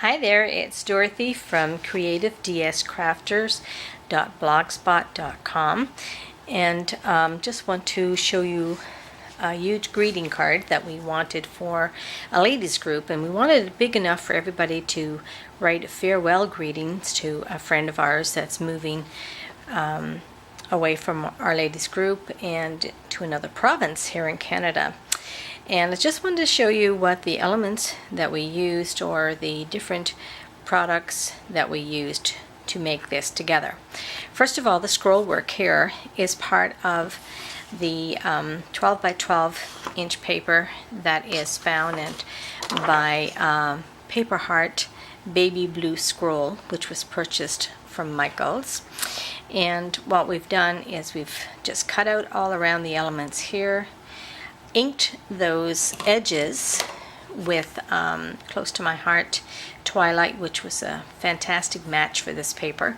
Hi there, it's Dorothy from creativedscrafters.blogspot.com, and just want to show you a huge greeting card that we wanted for a ladies group, and we wanted it big enough for everybody to write farewell greetings to a friend of ours that's moving away from our ladies group and to another province here in Canada. And I just wanted to show you what the elements that we used, or the different products that we used to make this together. First of all, the scroll work here is part of the 12 by 12 inch paper that is found by Paper Heart Baby Blue Scroll, which was purchased from Michaels. And what we've done is we've just cut out all around the elements here, inked those edges with Close to My Heart Twilight, which was a fantastic match for this paper,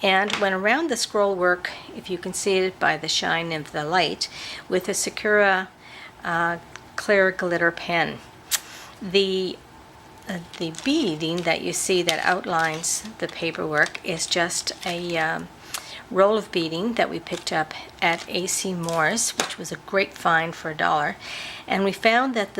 and went around the scroll work, if you can see it by the shine of the light, with a Sakura clear glitter pen. The beading that you see that outlines the paperwork is just a roll of beading that we picked up at AC Moore's, which was a great find for $1. And we found that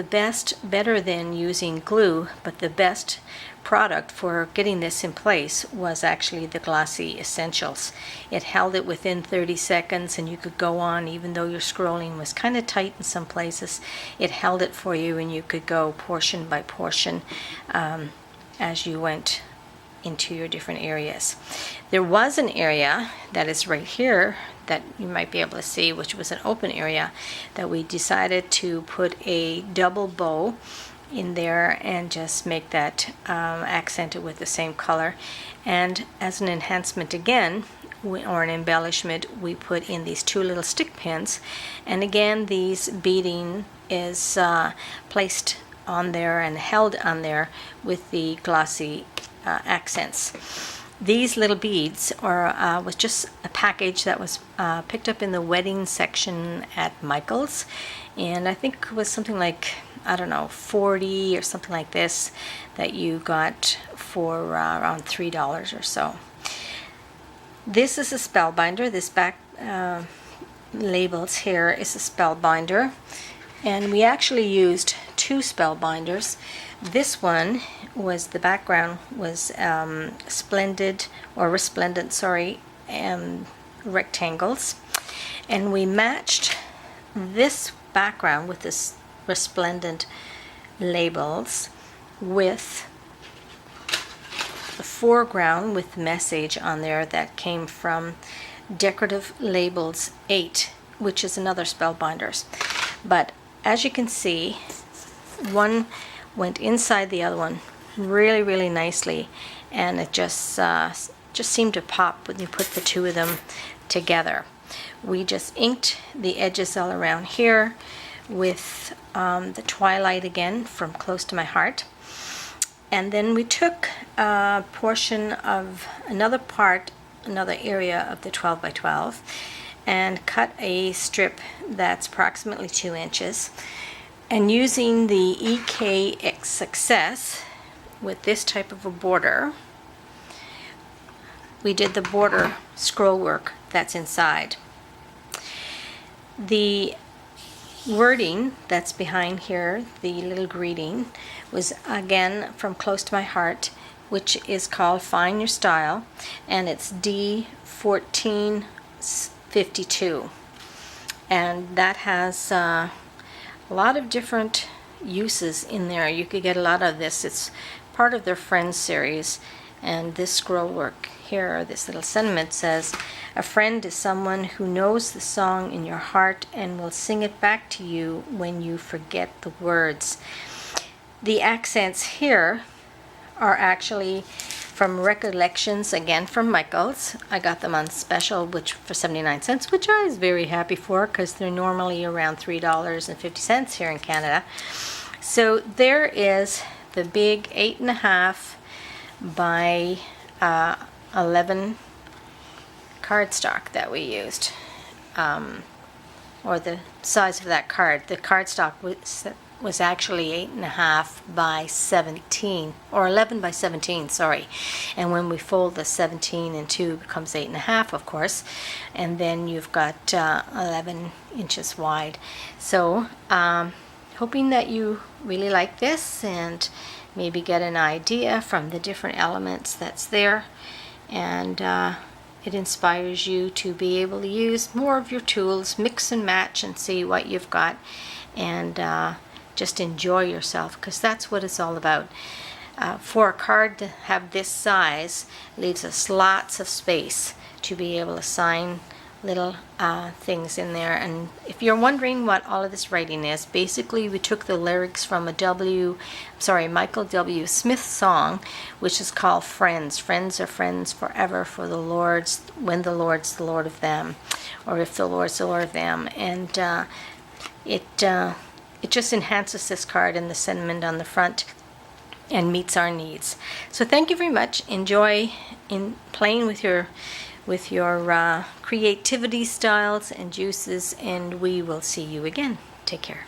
better than using glue, but the best product for getting this in place was actually the Glossy Essentials. It held it within 30 seconds, and you could go on, even though your scrolling was kind of tight in some places, it held it for you, and you could go portion by portion as you went into your different areas. There was an area that is right here that you might be able to see, which was an open area that we decided to put a double bow in there and just make that accented with the same color. And as an enhancement again, or an embellishment, we put in these two little stick pins, and again these beading is placed on there and held on there with the glossy accents. These little beads was just a package that was picked up in the wedding section at Michael's, and I think it was something like, I don't know, 40 or something like this, that you got for around $3 or so. This is a spellbinder. This back labels here is a spellbinder, and we actually used two spellbinders. This one was, the background was resplendent rectangles, and we matched this background with this resplendent labels with the foreground with the message on there that came from Decorative Labels 8, which is another spellbinders. But as you can see, one went inside the other one really nicely, and it just seemed to pop when you put the two of them together. We just inked the edges all around here with the Twilight again from Close to My Heart, and then we took a portion of another area of the 12 by 12 and cut a strip that's approximately 2 inches, and using the EKX Success with this type of a border, we did the border scroll work that's inside. The wording that's behind here, the little greeting, was again from Close to My Heart, which is called Find Your Style, and it's D1452, and that has a lot of different uses in there. You could get a lot of this. It's part of their Friends series, and this scroll work here, this little sentiment says, "A friend is someone who knows the song in your heart and will sing it back to you when you forget the words." The accents here are actually from Recollections, again from Michael's. I got them on special, which for 79 cents, which I was very happy for, because they're normally around $3.50 here in Canada. So there is the big 8.5 by 11 cardstock that we used, or the size of that card. The cardstock was actually 8.5 by 17, or 11 by 17, sorry. And when we fold the 17 in two, it becomes 8.5, of course. And then you've got 11 inches wide. So hoping that you really like this and maybe get an idea from the different elements that's there, and it inspires you to be able to use more of your tools, mix and match and see what you've got, and just enjoy yourself, because that's what it's all about. For a card to have this size leaves us lots of space to be able to sign little things in there. And if you're wondering what all of this writing is, basically we took the lyrics from a Michael W. Smith song, which is called Friends. Friends are friends forever, for the Lord's, when the Lord's the Lord of them, or if the Lord's the Lord of them. And it just enhances this card and the sentiment on the front and meets our needs. So thank you very much. Enjoy in playing with your creativity styles and juices, and we will see you again. Take care.